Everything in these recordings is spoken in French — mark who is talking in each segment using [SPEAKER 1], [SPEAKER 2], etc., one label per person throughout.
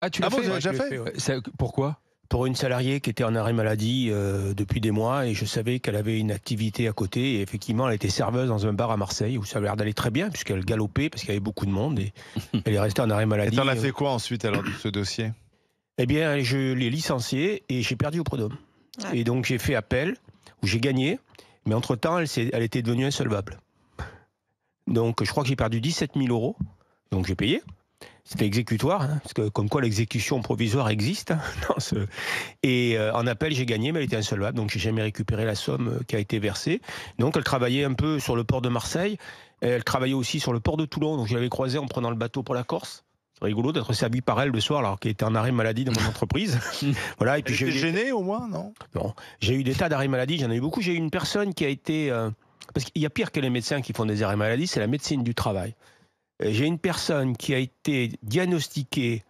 [SPEAKER 1] Ah, tu l'as
[SPEAKER 2] bon,
[SPEAKER 1] fait?
[SPEAKER 2] vous avez
[SPEAKER 1] Ouais, je
[SPEAKER 2] déjà
[SPEAKER 1] l'ai
[SPEAKER 2] fait?
[SPEAKER 1] fait, ouais. Pourquoi?
[SPEAKER 3] Pour une salariée qui était en arrêt maladie, depuis des mois et je savais qu'elle avait une activité à côté et effectivement, elle était serveuse dans un bar à Marseille où ça avait l'air d'aller très bien puisqu'elle galopait parce qu'il y avait beaucoup de monde et elle est restée en arrêt
[SPEAKER 2] Et
[SPEAKER 3] maladie,
[SPEAKER 2] t'en as fait quoi ensuite alors de ce dossier?
[SPEAKER 3] eh bien, je l'ai licenciée et j'ai perdu au prud'homme
[SPEAKER 4] Ouais.
[SPEAKER 3] et donc j'ai fait appel où j'ai gagné, mais entre-temps, elle était devenue insolvable. Donc je crois que j'ai perdu 17 000 €, donc j'ai payé. C'était exécutoire, hein, parce que comme quoi l'exécution provisoire existe. Hein, et en appel, j'ai gagné, mais elle était insolvable, donc j'ai jamais récupéré la somme qui a été versée. Donc elle travaillait un peu sur le port de Marseille, elle travaillait aussi sur le port de Toulon, donc je l'avais croisée en prenant le bateau pour la Corse. C'est rigolo d'être servi par elle le soir alors qu'elle était en arrêt maladie dans mon entreprise. Voilà, et puis
[SPEAKER 2] Elle était gênée au moins, non?
[SPEAKER 3] non, j'ai eu des tas d'arrêts maladie, j'en ai eu beaucoup. J'ai eu une personne qui a été... parce qu'il y a pire que les médecins qui font des arrêts maladie, c'est la médecine du travail. J'ai une personne qui a été diagnostiquée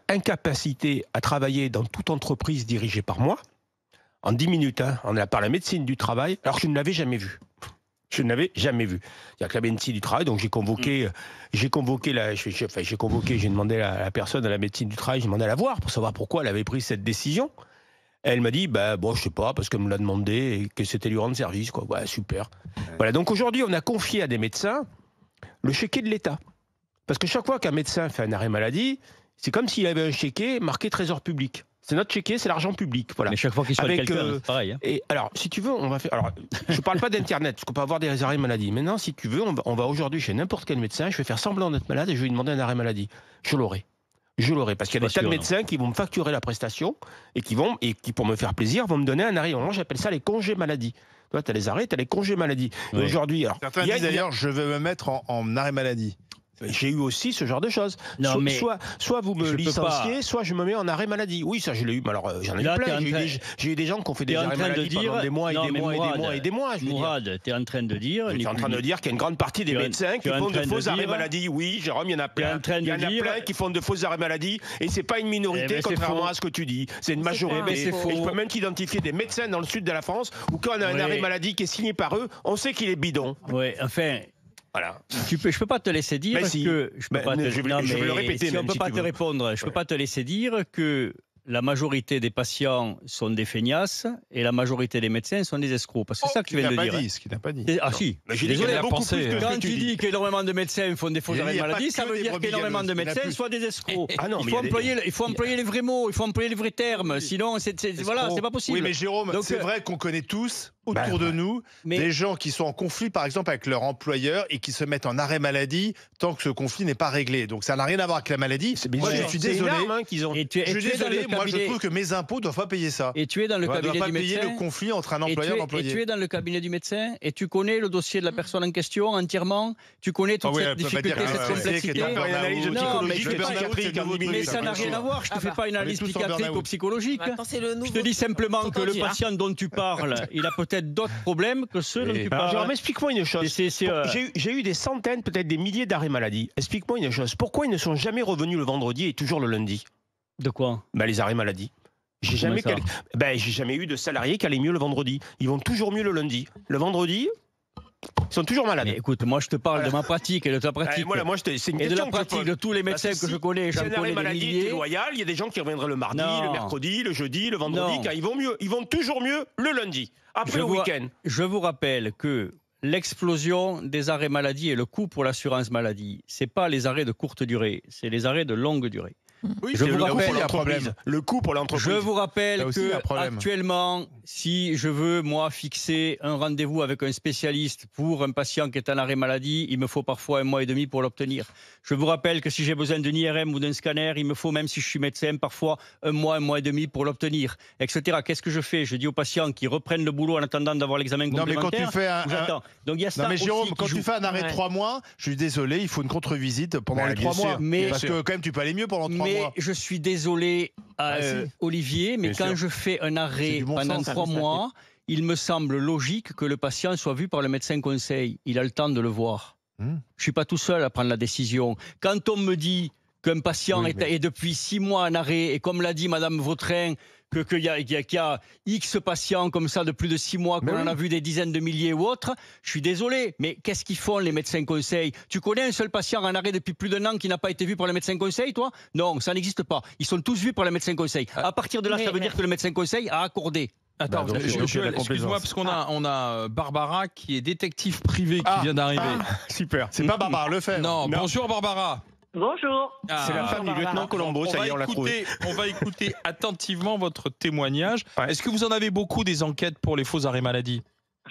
[SPEAKER 3] incapacité à travailler dans toute entreprise dirigée par moi, en 10 minutes, hein, par la médecine du travail, alors que je ne l'avais jamais vue. Je ne l'avais jamais vue. C'est-à-dire que la médecine du travail, donc j'ai convoqué, j'ai demandé à la personne à la médecine du travail, j'ai demandé à la voir pour savoir pourquoi elle avait pris cette décision. Elle m'a dit, bah, bon, je sais pas, parce qu'elle me l'a demandé et que c'était lui rendre service, quoi. Ouais, super. Ouais. Voilà, donc aujourd'hui, on a confié à des médecins le chéquier de l'État. Parce que chaque fois qu'un médecin fait un arrêt maladie, c'est comme s'il avait un chéquier marqué trésor public. C'est notre chéquier, c'est l'argent public. Voilà.
[SPEAKER 5] Mais chaque fois qu'il soigne quelqu'un, c'est pareil. Hein.
[SPEAKER 3] Et alors, si tu veux, on va faire. Alors, je parle pas d'Internet, parce qu'on peut avoir des arrêts maladie. Maintenant, si tu veux, on va aujourd'hui chez n'importe quel médecin, je vais faire semblant d'être malade et je vais lui demander un arrêt maladie. Je l'aurai. Je l'aurai. Parce qu'il y a des tas de médecins qui vont me facturer la prestation et qui, pour me faire plaisir, vont me donner un arrêt. Moi, j'appelle ça les congés maladie. Tu as les arrêts, tu as les congés maladie.
[SPEAKER 5] Oui.
[SPEAKER 3] Aujourd'hui, alors.
[SPEAKER 2] Certains disent d'ailleurs, je veux me mettre en arrêt maladie.
[SPEAKER 3] J'ai eu aussi ce genre de choses.
[SPEAKER 5] Non, mais
[SPEAKER 3] soit vous me licenciez, soit je me mets en arrêt maladie. Oui, ça je l'ai eu. Mais alors j'en ai eu plein. J'ai eu des gens qui ont fait des arrêts maladie pendant des mois et des mois et des mois et des mois.
[SPEAKER 5] Mourad, tu es en train de dire...
[SPEAKER 3] Tu es en train de dire qu'il y a une grande partie des médecins qui font de faux arrêts maladie. Oui, Jérôme, il y en a plein. Il y en a plein qui font de faux arrêts maladie. Et c'est pas une minorité, contrairement à ce que tu dis. C'est une majorité. Et je peux même t'identifier des médecins dans le sud de la France où quand on a un arrêt maladie qui est signé par eux, on sait qu'il est bidon.
[SPEAKER 5] Oui, enfin...
[SPEAKER 3] Voilà.
[SPEAKER 5] Je peux pas te laisser dire que je vais le répéter. Si on peut pas te répondre, je peux pas te laisser dire que la majorité des patients sont des feignasses et la majorité des médecins sont des escrocs. Parce que c'est ça que tu viens de dire.
[SPEAKER 2] Ce qu'il n'a pas dit.
[SPEAKER 5] Ah si.
[SPEAKER 3] Désolé, beaucoup plus que
[SPEAKER 5] quand tu dis qu'énormément de médecins font des faux arrêts maladie, ça veut dire qu'énormément de médecins soient des escrocs. Ah non, il faut employer les vrais mots, il faut employer les vrais termes. Sinon, c'est pas possible.
[SPEAKER 2] Oui, mais Jérôme, c'est vrai qu'on connaît tous autour de nous des gens qui sont en conflit, par exemple, avec leur employeur et qui se mettent en arrêt maladie tant que ce conflit n'est pas réglé. Donc ça n'a rien à voir avec la maladie. Moi, je suis désolé. Je suis désolé. Moi, je trouve que mes impôts ne doivent pas payer ça.
[SPEAKER 5] Et tu es dans le cabinet du médecin.
[SPEAKER 2] payer le conflit entre un employeur et un employé.
[SPEAKER 5] Et tu es dans le cabinet du médecin et tu connais le dossier de la personne en question entièrement. Tu connais toute cette difficulté, cette complexité. Mais ça n'a rien à voir. Je ne te fais pas une analyse psychiatrique ou psychologique. Je te dis simplement que le patient dont tu parles, il a peut-être d'autres problèmes que ceux dont tu parles.
[SPEAKER 3] Alors, explique-moi une chose. J'ai eu des centaines, peut-être des milliers d'arrêts maladie. Explique-moi une chose. Pourquoi ils ne sont jamais revenus le vendredi et toujours le lundi?
[SPEAKER 5] De quoi?
[SPEAKER 3] Les arrêts maladie. J'ai jamais eu de salarié qui allait mieux le vendredi. Ils vont toujours mieux le lundi. Le vendredi, ils sont toujours malades.
[SPEAKER 5] Mais écoute, moi je te parle de ma pratique et de ta pratique.
[SPEAKER 3] C'est une
[SPEAKER 5] et de la pratique de tous les médecins que je connais. J'en connais des milliers.
[SPEAKER 3] Loyal, il y a des gens qui reviendraient le mardi, le mercredi, le jeudi, le vendredi, car ils vont mieux. Ils vont toujours mieux le lundi, après le week-end.
[SPEAKER 5] Je vous rappelle que l'explosion des arrêts maladie et le coût pour l'assurance maladie, c'est pas les arrêts de courte durée, c'est les arrêts de longue durée.
[SPEAKER 3] Oui, je vous rappelle le coût pour l'entreprise.
[SPEAKER 5] Je vous rappelle que actuellement, si je veux moi fixer un rendez-vous avec un spécialiste pour un patient qui est en arrêt maladie, il me faut parfois 1 mois et demi pour l'obtenir. Je vous rappelle que si j'ai besoin d'un IRM ou d'un scanner, il me faut, même si je suis médecin, parfois 1 mois et demi pour l'obtenir, etc. Qu'est-ce que je fais? Je dis aux patients qui reprennent le boulot en attendant d'avoir l'examen complémentaire.
[SPEAKER 2] Non, mais quand tu fais
[SPEAKER 5] Donc il y a ça.
[SPEAKER 2] Non, mais Jérôme, quand tu fais un arrêt de 3 mois, je suis désolé, il faut une contre-visite pendant les 3 mois. Parce que quand même, tu peux aller mieux pendant 3 mois.
[SPEAKER 5] Mais je suis désolé, Olivier, mais quand je fais un arrêt pendant 3 mois, il me semble logique que le patient soit vu par le médecin conseil. Il a le temps de le voir. Je ne suis pas tout seul à prendre la décision. Quand on me dit qu'un patient est depuis 6 mois en arrêt, et comme l'a dit Madame Vautrin, qu'il y a X patients comme ça de plus de 6 mois, qu'on en a vu des dizaines de milliers ou autres, je suis désolé, mais qu'est-ce qu'ils font les médecins conseils? Tu connais un seul patient en arrêt depuis plus d'un an qui n'a pas été vu par le médecin conseil, toi? Non, ça n'existe pas. Ils sont tous vus par le médecin conseil. À partir de là, ça veut dire que le médecin conseil a accordé.
[SPEAKER 1] Attends, excuse-moi, parce qu'on a Barbara qui est détective privée qui vient d'arriver.
[SPEAKER 2] Super. C'est pas Barbara Lefebvre.
[SPEAKER 1] Non, bonjour Barbara.
[SPEAKER 4] Bonjour.
[SPEAKER 3] C'est la femme du lieutenant Colombo, ça y est, on l'a trouvé.
[SPEAKER 1] On va écouter attentivement votre témoignage. Est-ce que vous en avez beaucoup des enquêtes pour les faux arrêts maladie?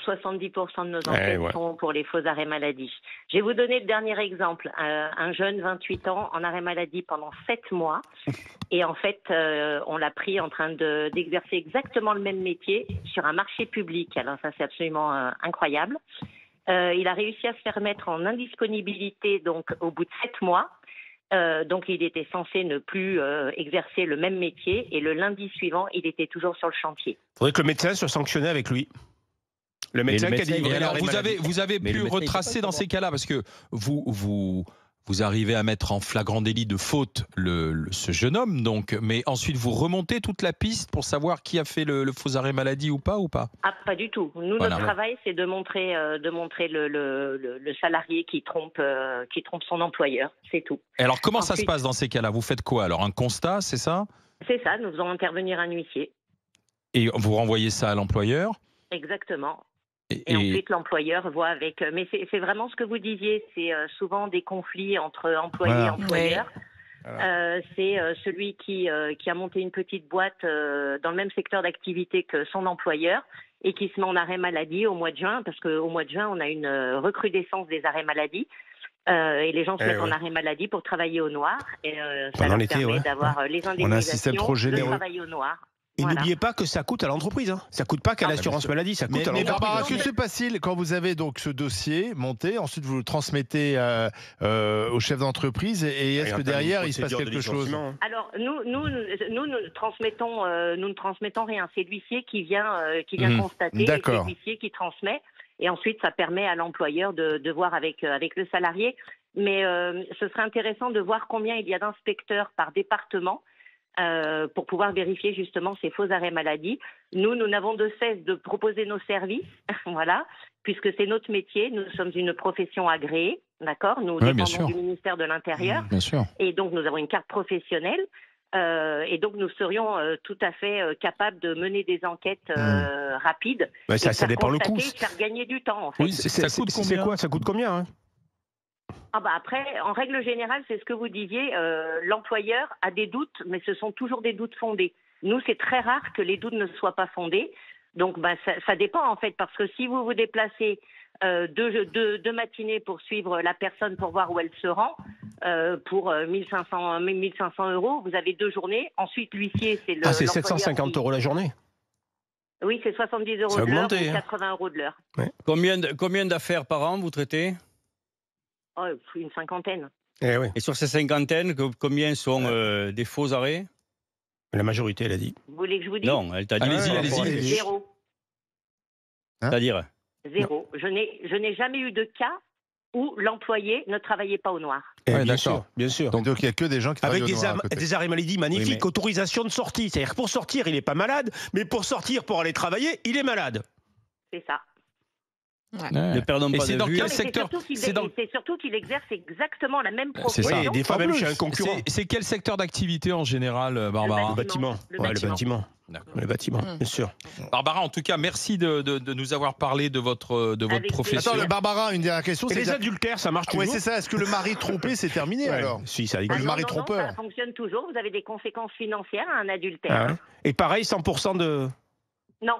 [SPEAKER 4] 70% de nos enquêtes sont pour les faux arrêts maladie. Je vais vous donner le dernier exemple. Un jeune, 28 ans, en arrêt maladie pendant 7 mois. Et en fait, on l'a pris en train d'exercer exactement le même métier sur un marché public. Alors ça, c'est absolument incroyable. Il a réussi à se faire mettre en indisponibilité donc, au bout de 7 mois. Donc, il était censé ne plus exercer le même métier. Et le lundi suivant, il était toujours sur le chantier.
[SPEAKER 3] Il faudrait que le médecin soit sanctionné avec lui. Le médecin qui a dit...
[SPEAKER 1] Alors, vous avez pu retracer dans ces cas-là, parce que vous arrivez à mettre en flagrant délit de faute ce jeune homme, donc, mais ensuite vous remontez toute la piste pour savoir qui a fait le faux arrêt maladie ou pas
[SPEAKER 4] Ah, pas du tout. Nous, notre travail, c'est de montrer le salarié qui trompe son employeur, c'est tout.
[SPEAKER 1] Et alors, comment ça se passe dans ces cas-là? Vous faites quoi? Alors, un constat, c'est ça?
[SPEAKER 4] C'est ça, nous faisons intervenir un huissier.
[SPEAKER 1] Et vous renvoyez ça à l'employeur?
[SPEAKER 4] Exactement. Et ensuite, l'employeur voit avec... Mais c'est vraiment ce que vous disiez, c'est souvent des conflits entre employés et employeurs. C'est celui qui a monté une petite boîte dans le même secteur d'activité que son employeur et qui se met en arrêt maladie au mois de juin, parce qu'au mois de juin, on a une recrudescence des arrêts maladie. Et les gens se mettent en arrêt maladie pour travailler au noir. Et ça leur permet d'avoir les indemnisations de travailler au noir.
[SPEAKER 3] Et n'oubliez pas que ça coûte à l'entreprise. Hein. Ça coûte pas qu'à l'assurance maladie, ça coûte à l'entreprise.
[SPEAKER 2] Mais Barbara, que se passe-t-il quand vous avez donc ce dossier monté, ensuite vous le transmettez au chef d'entreprise et est-ce que derrière il se passe quelque chose?
[SPEAKER 4] Alors nous ne transmettons rien. C'est l'huissier qui vient constater, c'est l'huissier qui transmet. Et ensuite, ça permet à l'employeur de voir avec le salarié. Mais ce serait intéressant de voir combien il y a d'inspecteurs par département. Pour pouvoir vérifier justement ces faux arrêts maladie. Nous n'avons de cesse de proposer nos services, voilà, puisque c'est notre métier. Nous sommes une profession agréée, d'accord. Nous dépendons du ministère de l'Intérieur, et donc nous avons une carte professionnelle. Et donc nous serions tout à fait capables de mener des enquêtes rapides.
[SPEAKER 3] Ça dépend le coût.
[SPEAKER 4] Faire gagner du temps. En fait.
[SPEAKER 3] Oui, ça coûte combien? Ça coûte combien hein?
[SPEAKER 4] Après, en règle générale, c'est ce que vous disiez, l'employeur a des doutes, mais ce sont toujours des doutes fondés. Nous, c'est très rare que les doutes ne soient pas fondés. Donc, ça dépend, en fait, parce que si vous vous déplacez deux matinées pour suivre la personne pour voir où elle se rend, pour 1500 €, vous avez 2 journées. Ensuite, l'huissier, c'est le...
[SPEAKER 3] Ah, c'est 750 € la journée?
[SPEAKER 4] Oui, c'est 70 € de l'heure ou 80 € de l'heure.
[SPEAKER 5] Ouais. Combien d'affaires par an vous traitez?
[SPEAKER 4] Une cinquantaine.
[SPEAKER 5] Et sur ces cinquantaines, combien sont des faux arrêts?
[SPEAKER 3] La majorité, elle a dit.
[SPEAKER 4] Vous voulez que je vous dise?
[SPEAKER 5] Non, elle t'a dit.
[SPEAKER 1] Allez-y.
[SPEAKER 4] 0.
[SPEAKER 5] C'est-à-dire
[SPEAKER 4] 0. Je n'ai jamais eu de cas où l'employé ne travaillait pas au noir.
[SPEAKER 3] Bien sûr.
[SPEAKER 2] Donc il n'y a que des gens qui travaillent au noir.
[SPEAKER 3] Avec des arrêts maladie magnifiques, autorisation de sortie. C'est-à-dire que pour sortir, il n'est pas malade, mais pour sortir, pour aller travailler, il est malade.
[SPEAKER 4] C'est ça.
[SPEAKER 5] Ne perdons pas de vue.
[SPEAKER 4] C'est surtout qu'il exerce exactement la même profession.
[SPEAKER 3] Des fois même chez un concurrent.
[SPEAKER 1] C'est quel secteur d'activité en général, Barbara?
[SPEAKER 3] Le bâtiment. Le bâtiment, bien sûr.
[SPEAKER 1] Barbara, en tout cas, merci de nous avoir parlé de votre profession.
[SPEAKER 2] Attends, Barbara, une dernière question.
[SPEAKER 3] Et les adultères, ça marche toujours?
[SPEAKER 2] Oui, c'est ça. Est-ce que le mari trompé, c'est terminé alors?
[SPEAKER 3] Si, ça existe.
[SPEAKER 2] Le mari trompeur.
[SPEAKER 4] Ça fonctionne toujours. Vous avez des conséquences financières à un adultère.
[SPEAKER 3] Et pareil, 100% de...
[SPEAKER 4] Non.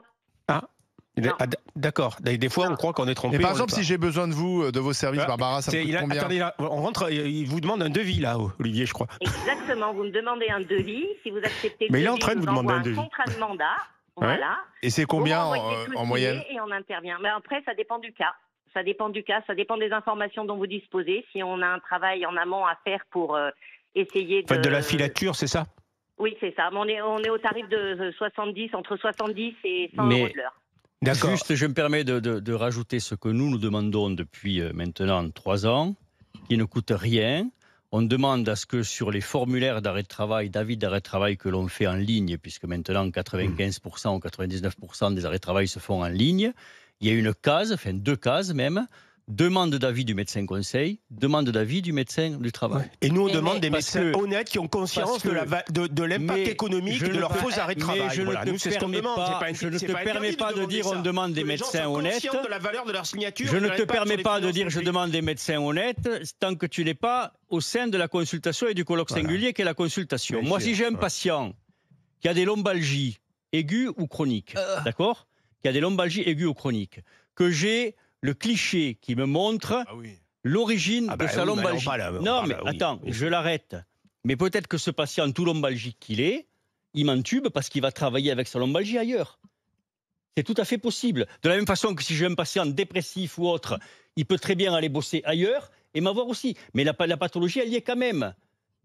[SPEAKER 3] D'accord. Des fois, on croit qu'on est trompé.
[SPEAKER 2] Mais par exemple, si j'ai besoin de vous, de vos services, Barbara, ça me coûte combien?
[SPEAKER 3] Attendez, là, on rentre, il vous demande un devis, là, Olivier, je crois.
[SPEAKER 4] Exactement, vous me demandez un devis. Si vous acceptez le
[SPEAKER 3] devis,
[SPEAKER 4] il est en
[SPEAKER 3] train de vous demander un devis.
[SPEAKER 4] Contrat de mandat, voilà.
[SPEAKER 2] Et c'est combien en moyenne?
[SPEAKER 4] Et on intervient. Mais après, ça dépend du cas. Ça dépend des informations dont vous disposez. Si on a un travail en amont à faire pour essayer de...
[SPEAKER 3] Faites de la filature, c'est ça?
[SPEAKER 4] Oui, c'est ça. On est au tarif de 70, entre 70 et 100 € de l'heure.
[SPEAKER 5] Juste, je me permets de rajouter ce que nous demandons depuis maintenant 3 ans, qui ne coûte rien. on demande à ce que sur les formulaires d'arrêt de travail, d'avis d'arrêt de travail que l'on fait en ligne, puisque maintenant 95% ou 99% des arrêts de travail se font en ligne, il y a une case, enfin 2 cases même, demande d'avis du médecin conseil, demande d'avis du médecin du travail.
[SPEAKER 3] Ouais. Et nous, on demande des médecins honnêtes qui ont conscience de l'impact économique de leurs faux arrêts de travail.
[SPEAKER 5] Je ne te permets pas de dire on demande des médecins honnêtes.
[SPEAKER 3] De la valeur de leur signature.
[SPEAKER 5] Je ne te permets pas de dire je demande des médecins honnêtes tant que tu n'es pas au sein de la consultation et du colloque singulier qu'est la consultation. Moi, si j'ai un patient qui a des lombalgies aiguës ou chroniques, d'accord, qui a des lombalgies aiguës ou chroniques, que j'ai le cliché qui me montre l'origine de sa lombalgie. Attends, je l'arrête. Mais peut-être que ce patient, tout lombalgique qu'il est, il m'entube parce qu'il va travailler avec sa lombalgie ailleurs. C'est tout à fait possible. De la même façon que si j'ai un patient dépressif ou autre, il peut très bien aller bosser ailleurs et m'avoir aussi. Mais la pathologie, elle y est quand même.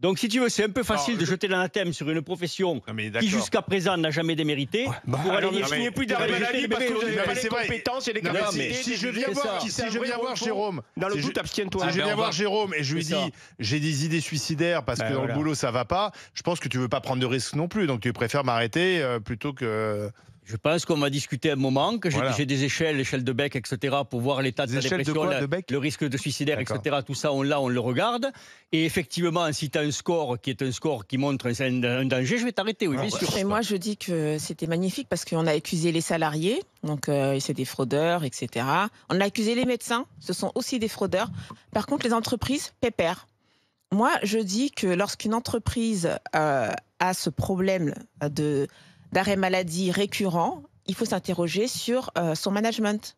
[SPEAKER 5] Donc, si tu veux, c'est un peu facile de jeter l'anathème sur une profession qui, jusqu'à présent, n'a jamais démérité.
[SPEAKER 3] Pour aller ne signez plus d'arrêt maladie parce que vous n'avez pas les compétences et les capacités.
[SPEAKER 2] Si je viens voir Jérôme,
[SPEAKER 3] dans le doute, abstiens-toi.
[SPEAKER 2] Si je viens voir Jérôme et je lui dis j'ai des idées suicidaires parce que dans le boulot ça va pas, je pense que tu veux pas prendre de risques non plus, donc tu préfères m'arrêter plutôt que.
[SPEAKER 5] Je pense qu'on va discuter un moment, que j'ai des échelles de Beck, etc., pour voir l'état de la dépression, le risque de suicidaire, etc. Tout ça, on le regarde. Et effectivement, si tu as un score qui montre un danger, je vais t'arrêter, oui, bien sûr.
[SPEAKER 6] Et moi, je dis que c'était magnifique parce qu'on a accusé les salariés, donc c'est des fraudeurs, etc. On a accusé les médecins, ce sont aussi des fraudeurs. Par contre, les entreprises, pépère. Moi, je dis que lorsqu'une entreprise a ce problème d'arrêt maladie récurrent, il faut s'interroger sur son management.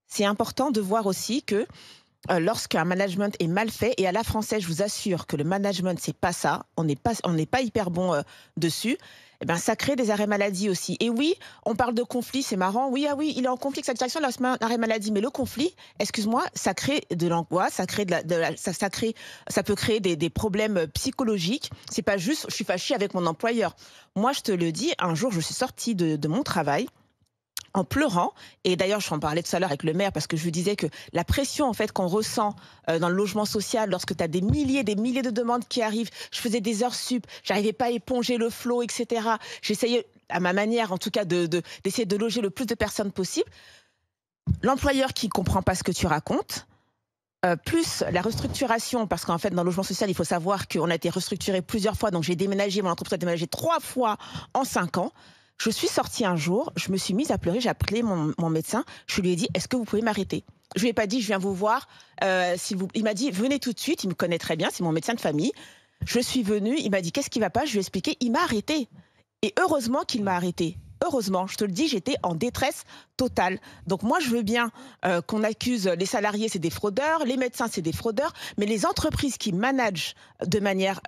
[SPEAKER 6] C'est important de voir aussi que lorsqu'un management est mal fait, et à la française, je vous assure que le management, c'est pas ça, on n'est pas hyper bon dessus, eh ben, ça crée des arrêts maladie aussi. Et oui, on parle de conflit, c'est marrant. Oui, il est en conflit avec sa direction, il a un arrêt maladie. Mais le conflit, excuse-moi, ça crée de l'angoisse, ça peut créer des problèmes psychologiques. C'est pas juste, je suis fâchée avec mon employeur. Moi, je te le dis, un jour, je suis sortie de mon travail en pleurant, et d'ailleurs je en parlais tout à l'heure avec le maire parce que je lui disais que la pression en fait qu'on ressent dans le logement social lorsque tu as des milliers de demandes qui arrivent, je faisais des heures sup, j'arrivais pas à éponger le flot, etc. J'essayais à ma manière en tout cas d'essayer de loger le plus de personnes possible. L'employeur qui comprend pas ce que tu racontes, plus la restructuration, parce qu'en fait dans le logement social il faut savoir qu'on a été restructuré plusieurs fois, donc j'ai déménagé, mon entreprise a déménagé 3 fois en 5 ans. Je suis sortie un jour, je me suis mise à pleurer, j'ai appelé mon médecin, je lui ai dit « Est-ce que vous pouvez m'arrêter ?» Je lui ai pas dit « Je viens vous voir, il m'a dit « Venez tout de suite », il me connaît très bien, c'est mon médecin de famille. Je suis venue, il m'a dit « Qu'est-ce qui va pas ?» Je lui ai expliqué, il m'a arrêté. Et heureusement qu'il m'a arrêté. Heureusement, je te le dis, j'étais en détresse totale. Donc moi, je veux bien qu'on accuse les salariés, c'est des fraudeurs, les médecins, c'est des fraudeurs, mais les entreprises qui managent de manière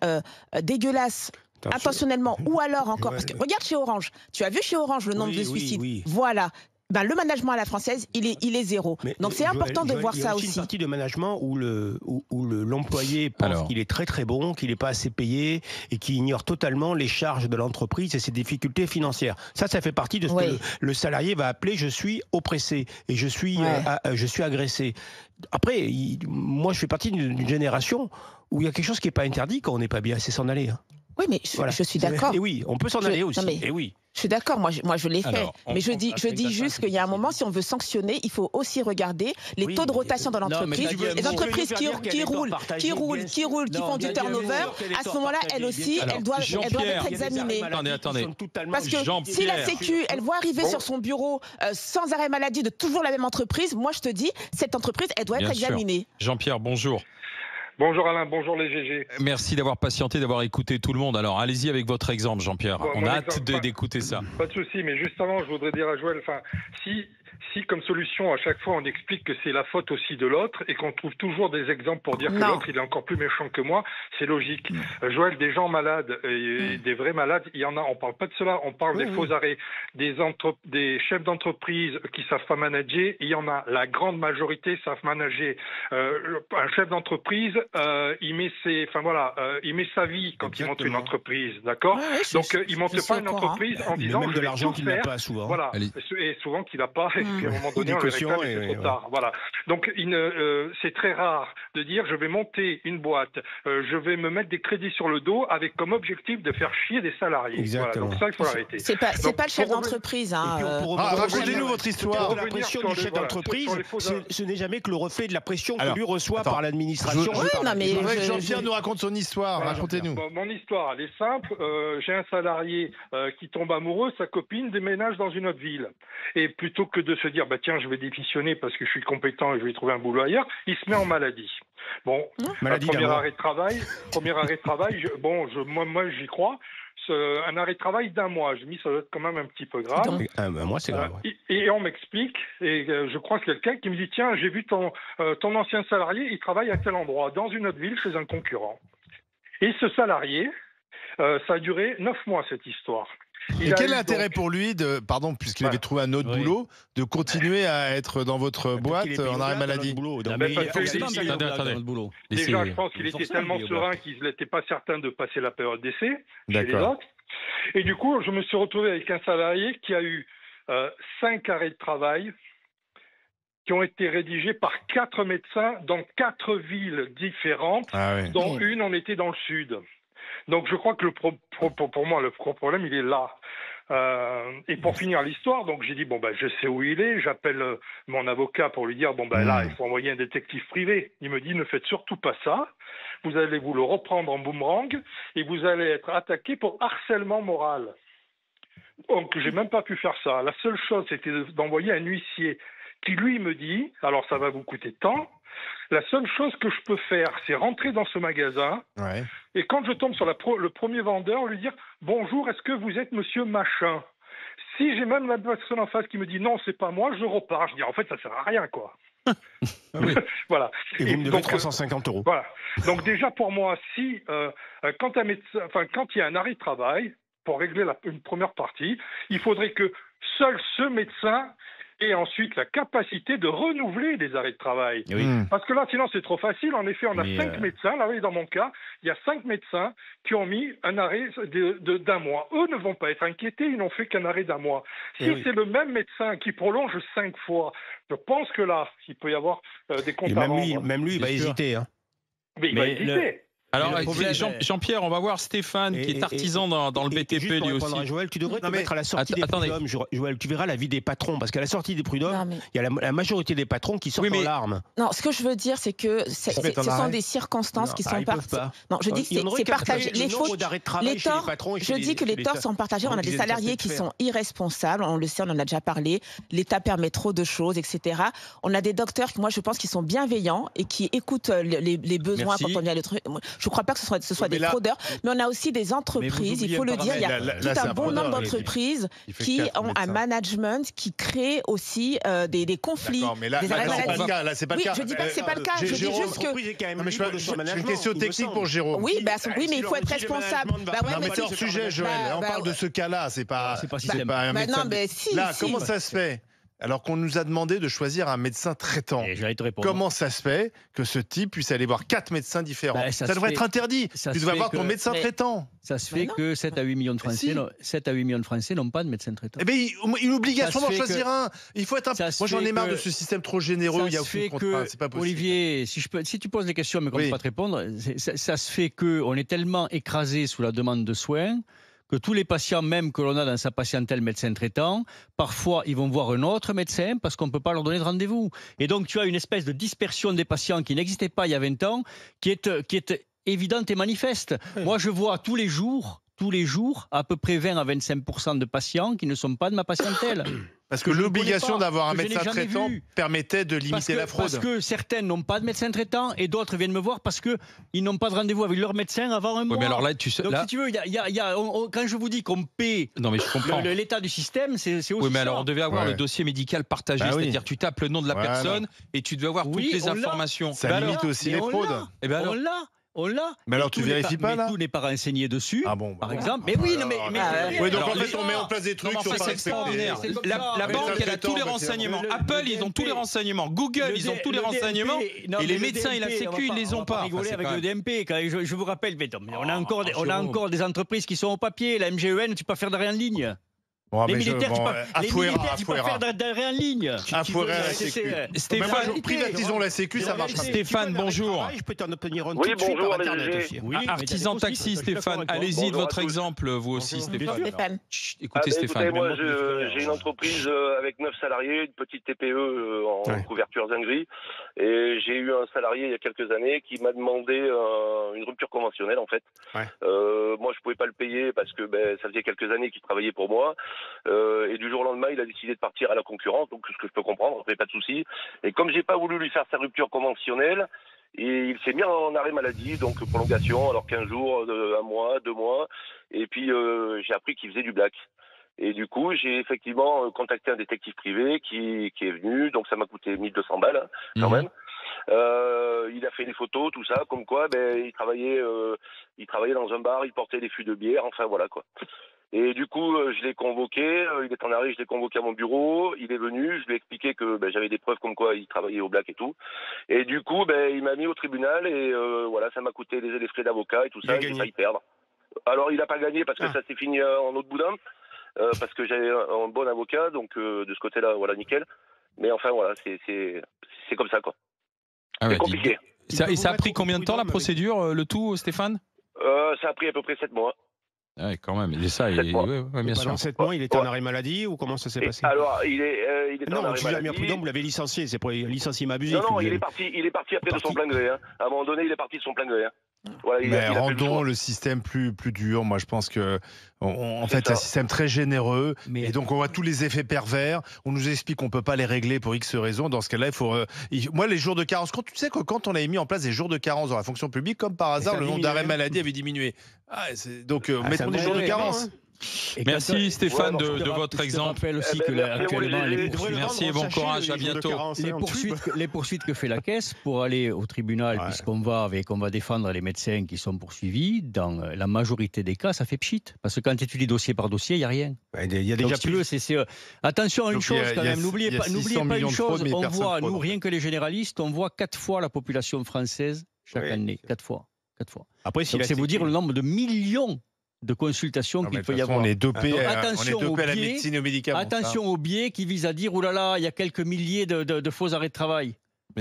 [SPEAKER 6] dégueulasse, intentionnellement, ou alors encore, parce que regarde chez Orange, tu as vu chez Orange le nombre de suicides, voilà. Ben, le management à la française, il est zéro. Mais donc c'est important de voir ça aussi. Il y a
[SPEAKER 3] une partie de management où l'employé pense qu'il est très très bon, qu'il n'est pas assez payé et qui ignore totalement les charges de l'entreprise et ses difficultés financières. Ça fait partie de ce que le salarié va appeler « je suis oppressé » et je suis agressé. Après, moi je fais partie d'une génération où il y a quelque chose qui n'est pas interdit quand on n'est pas bien, c'est s'en aller.
[SPEAKER 6] Oui, mais je suis d'accord.
[SPEAKER 3] Et oui, on peut s'en aller aussi.
[SPEAKER 6] Et oui. Je suis d'accord, moi je l'ai fait. Mais je dis juste qu'il y a un moment, si on veut sanctionner, il faut aussi regarder les taux de rotation dans l'entreprise. Les entreprises qui roulent, qui font du turnover, à ce moment-là, elles aussi, elles doivent être examinées.
[SPEAKER 1] Attendez.
[SPEAKER 6] Parce que si la Sécu, elle voit arriver sur son bureau sans arrêt maladie de toujours la même entreprise, moi je te dis, cette entreprise, elle doit être examinée.
[SPEAKER 1] Jean-Pierre, bonjour.
[SPEAKER 7] Bonjour Alain, bonjour les GG.
[SPEAKER 1] Merci d'avoir patienté, d'avoir écouté tout le monde. Alors allez-y avec votre exemple, Jean-Pierre. On a hâte d'écouter ça.
[SPEAKER 7] Pas de souci, mais juste avant, je voudrais dire à Joël, si comme solution à chaque fois on explique que c'est la faute aussi de l'autre et qu'on trouve toujours des exemples pour dire que l'autre il est encore plus méchant que moi, c'est logique. Joël, des gens malades, des vrais malades, il y en a. On parle pas de cela, on parle des faux arrêts, des chefs d'entreprise qui savent pas manager. Il y en a. La grande majorité savent manager. Un chef d'entreprise, il met sa vie quand il monte une entreprise, d'accord. Donc il monte pas une entreprise en disant
[SPEAKER 3] même de l'argent qu'il n'a pas souvent.
[SPEAKER 7] Voilà, et souvent qu'il n'a pas. Puis à un moment donné, on les réclame et c'est trop tard. Voilà. Donc c'est très rare de dire je vais monter une boîte, je vais me mettre des crédits sur le dos avec comme objectif de faire chier des salariés.
[SPEAKER 3] Exactement.
[SPEAKER 7] Voilà, donc ça, il faut l'arrêter.
[SPEAKER 6] C'est pas le chef d'entreprise.
[SPEAKER 2] Racontez-nous votre histoire.
[SPEAKER 3] La pression du chef d'entreprise, ce n'est jamais que le reflet de la pression que lui reçoit par l'administration.
[SPEAKER 2] Je voudrais que Jean-Pierre nous raconte son histoire. Racontez-nous.
[SPEAKER 7] Mon histoire, elle est simple. J'ai un salarié qui tombe amoureux, sa copine déménage dans une autre ville. Et plutôt que de se dire, tiens, je vais démissionner parce que je suis compétent et je vais trouver un boulot ailleurs, il se met en maladie. Bon, premier arrêt de travail, moi j'y crois. Un arrêt de travail d'1 mois. J'ai mis ça doit être quand même un petit peu grave.
[SPEAKER 3] Moi, c'est grave.
[SPEAKER 7] Et on m'explique, et je crois que quelqu'un qui me dit, tiens, j'ai vu ton ancien salarié, il travaille à tel endroit, dans une autre ville, chez un concurrent. Et ce salarié, ça a duré 9 mois, cette histoire.
[SPEAKER 2] Et quel est l'intérêt pour lui, puisqu'il avait trouvé un autre boulot, de continuer à être dans votre boîte en arrêt maladie?
[SPEAKER 7] Déjà, je pense qu'il était tellement serein qu'il n'était pas certain de passer la période d'essai chez les autres. Et du coup, je me suis retrouvé avec un salarié qui a eu 5 arrêts de travail qui ont été rédigés par 4 médecins dans 4 villes différentes, dont une, on était dans le sud. Donc je crois que pour moi, le problème, il est là. Et pour finir l'histoire, donc j'ai dit, je sais où il est, j'appelle mon avocat pour lui dire, là, il faut envoyer un détective privé. Il me dit, ne faites surtout pas ça, vous allez vous le reprendre en boomerang et vous allez être attaqué pour harcèlement moral. Donc j'ai même pas pu faire ça. La seule chose, c'était d'envoyer un huissier qui lui me dit, alors ça va vous coûter tant, la seule chose que je peux faire, c'est rentrer dans ce magasin et quand je tombe sur le premier vendeur, lui dire « Bonjour, est-ce que vous êtes monsieur machin ?» Si j'ai même la personne en face qui me dit « Non, c'est pas moi », je repars. Je dis « En fait, ça sert à rien, quoi. » Voilà.
[SPEAKER 3] Et vous me devez 350 €.
[SPEAKER 7] Voilà. Donc déjà, pour moi, quand il y a un arrêt de travail, pour régler une première partie, il faudrait que seul ce médecin et ensuite la capacité de renouveler les arrêts de travail. Parce que là, sinon, c'est trop facile. En effet, on a 5 médecins. Là, dans mon cas, il y a 5 médecins qui ont mis un arrêt d'1 mois. Eux ne vont pas être inquiétés. Ils n'ont fait qu'un arrêt d'1 mois. Si c'est le même médecin qui prolonge 5 fois, je pense que là, il peut y avoir des comptes à rendre.
[SPEAKER 3] Même lui, il va hésiter.
[SPEAKER 7] Mais il va hésiter.
[SPEAKER 1] Alors, Jean-Pierre, on va voir Stéphane, qui est artisan dans le BTP, lui aussi.
[SPEAKER 3] À Joël, tu devrais te mettre à la sortie des prud'hommes. Joël, tu verras la vie des patrons, parce qu'à la sortie des prud'hommes, il y a la majorité des patrons qui sortent en larmes.
[SPEAKER 6] Non, ce que je veux dire, c'est que ce sont des circonstances qui sont partagées. Non, je dis que c'est partagé. Les torts, je dis que les torts sont partagés. On a des salariés qui sont irresponsables, on le sait, on en a déjà parlé. L'État permet trop de choses, etc. On a des docteurs, moi, je pense, qui sont bienveillants et qui écoutent les besoins quand on vient le truc. Je ne crois pas que ce soit des fraudeurs, mais on a aussi des entreprises, il faut le dire, il y a tout un bon nombre d'entreprises qui ont un management qui crée aussi des conflits.
[SPEAKER 2] Mais là, c'est pas le cas.
[SPEAKER 6] Je dis pas que c'est pas le cas, je dis juste que...
[SPEAKER 2] J'ai une question technique pour Jérôme.
[SPEAKER 6] Oui, mais il faut être responsable.
[SPEAKER 2] Non, mais c'est hors sujet, Joël. On parle de ce cas-là, c'est pas un médecin. Là, comment ça se fait ? Alors qu'on nous a demandé de choisir un médecin traitant. Comment ça se fait que ce type puisse aller voir 4 médecins différents? Ça devrait être interdit. Tu dois avoir ton médecin traitant.
[SPEAKER 5] Ça se fait que 7 à 8 millions de Français n'ont pas de médecin traitant.
[SPEAKER 2] Eh bien, une obligation d'en choisir un. Il faut être un... Moi, j'en ai marre de ce système trop généreux. Il y a aucun contrat. C'est pas possible.
[SPEAKER 5] Olivier, si tu poses des questions mais qu'on ne peut pas te répondre, ça se fait qu'on est tellement écrasé sous la demande de soins que tous les patients, même que l'on a dans sa patientèle médecin traitant, parfois ils vont voir un autre médecin parce qu'on ne peut pas leur donner de rendez-vous. Et donc tu as une espèce de dispersion des patients qui n'existait pas il y a 20 ans, qui est évidente et manifeste. Moi je vois tous les jours, à peu près 20 à 25% de patients qui ne sont pas de ma patientèle.
[SPEAKER 2] Parce que l'obligation d'avoir un médecin traitant permettait de limiter la fraude.
[SPEAKER 5] Parce que certains n'ont pas de médecin traitant et d'autres viennent me voir parce qu'ils n'ont pas de rendez-vous avec leur médecin avant un mois.
[SPEAKER 1] Mais alors là,
[SPEAKER 5] donc si tu veux, quand je vous dis qu'on paie l'état du système, c'est aussi
[SPEAKER 1] mais alors on devait avoir le dossier médical partagé, c'est-à-dire tu tapes le nom de la personne et tu devais avoir toutes les informations.
[SPEAKER 2] Ça limite aussi les fraudes.
[SPEAKER 5] On l'a.
[SPEAKER 2] Mais alors tu vérifies pas là?
[SPEAKER 5] Tout n'est pas renseigné dessus. Par exemple. Mais oui,
[SPEAKER 2] donc en fait on met en place des trucs qui sont pas respectés.
[SPEAKER 1] La banque, elle a tous les renseignements. Apple, ils ont tous les renseignements. Google, ils ont tous les renseignements. Et les médecins et la Sécu, ils les ont pas.
[SPEAKER 5] Rigoler avec le DMP. Je vous rappelle, on a encore des entreprises qui sont au papier. La MGEN, tu peux pas faire de rien en ligne. Les militaires qui peuvent faire d'arrêt en ligne.
[SPEAKER 2] Stéphane, privatisons la Sécu, ça marche.
[SPEAKER 1] Stéphane, bonjour.
[SPEAKER 3] Je peux t'en obtenir un
[SPEAKER 8] tout
[SPEAKER 3] de suite par Internet
[SPEAKER 8] aussi.
[SPEAKER 1] Artisan taxi, Stéphane. Allez-y de votre exemple, vous aussi, Stéphane. Écoutez, Stéphane.
[SPEAKER 8] Moi, j'ai une entreprise avec 9 salariés, une petite TPE en couverture zinguerie. Et j'ai eu un salarié il y a quelques années qui m'a demandé une rupture conventionnelle, en fait. Moi, je pouvais pas le payer parce que ça faisait quelques années qu'il travaillait pour moi. Et du jour au lendemain, il a décidé de partir à la concurrence, donc ce que je peux comprendre, pas de souci. Et comme j'ai pas voulu lui faire sa rupture conventionnelle, il s'est mis en arrêt maladie, donc prolongation, alors 15 jours, 1 mois, 2 mois. Et puis j'ai appris qu'il faisait du black. Et du coup, j'ai effectivement contacté un détective privé qui est venu, donc ça m'a coûté 1200 balles quand même. Il a fait des photos, tout ça, comme quoi il travaillait dans un bar, il portait des fûts de bière, enfin voilà quoi. Et du coup, je l'ai convoqué, il est en arrêt, je l'ai convoqué à mon bureau, il est venu, je lui ai expliqué que j'avais des preuves comme quoi il travaillait au black et tout. Et du coup, il m'a mis au tribunal et voilà, ça m'a coûté des frais d'avocat et tout ça, j'ai failli perdre. Alors, il n'a pas gagné parce que ça s'est fini en autre boudin, parce que j'avais un bon avocat, donc de ce côté-là, voilà, nickel. Mais enfin, voilà, c'est comme ça, quoi. C'est compliqué.
[SPEAKER 1] Et ça a pris combien de temps, la procédure, le tout, Stéphane ?
[SPEAKER 8] Ça a pris à peu près 7 mois.
[SPEAKER 1] Ouais, quand même. Et ça, bien sûr.
[SPEAKER 3] Pendant 7 mois, il était en arrêt maladie ou comment ça s'est passé ?
[SPEAKER 8] Alors, il est en arrêt maladie.
[SPEAKER 3] Non, Prud'homme, vous l'avez licencié, c'est pour licenciement abusif.
[SPEAKER 8] Non, il est parti après de son plein gré. À un moment donné, il est parti de son plein gré.
[SPEAKER 2] Voilà, mais rendons le système plus dur. Moi, je pense que en fait, c'est un système très généreux. Et donc, on voit tous les effets pervers. On nous explique qu'on peut pas les régler pour X raisons. Dans ce cas-là, il faut. Moi, les jours de carence. Tu sais que quand on avait mis en place des jours de carence dans la fonction publique, comme par hasard, le nombre d'arrêts maladie avait diminué. Donc, mettons des jours de carence.
[SPEAKER 1] Merci Stéphane de votre exemple.
[SPEAKER 5] Je rappelle aussi que actuellement,
[SPEAKER 1] merci et bon courage, à bientôt.
[SPEAKER 5] Les poursuites que fait la Caisse pour aller au tribunal, puisqu'on va défendre les médecins qui sont poursuivis, dans la majorité des cas, ça fait pchit. Parce que quand tu étudies dossier par dossier, il n'y a rien.
[SPEAKER 3] Il y a déjà
[SPEAKER 5] attention à une chose quand même, n'oubliez pas une chose, on voit, nous, rien que les généralistes, on voit 4 fois la population française chaque année. 4 fois.
[SPEAKER 3] Après,
[SPEAKER 5] donc c'est vous dire le nombre de millions de consultations qu'il peut y avoir.
[SPEAKER 2] On est dopé à la médecine et aux médicaments.
[SPEAKER 5] Attention aux biais qui visent à dire, oulala, il y a quelques milliers de faux arrêts de travail.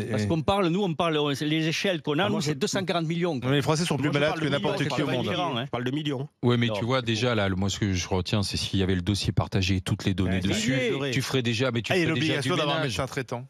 [SPEAKER 5] Parce qu'on parle, les échelles qu'on a, nous, c'est 240 millions.
[SPEAKER 2] Non, les Français sont plus malades que n'importe qui au monde.
[SPEAKER 3] Je parle de millions.
[SPEAKER 1] Oui, mais tu vois, déjà, là, moi, ce que je retiens, c'est s'il y avait le dossier partagé et toutes les données dessus, tu ferais déjà, mais tu ferais déjà du ménage.
[SPEAKER 2] l'obligation d'avoir un médecin traitant.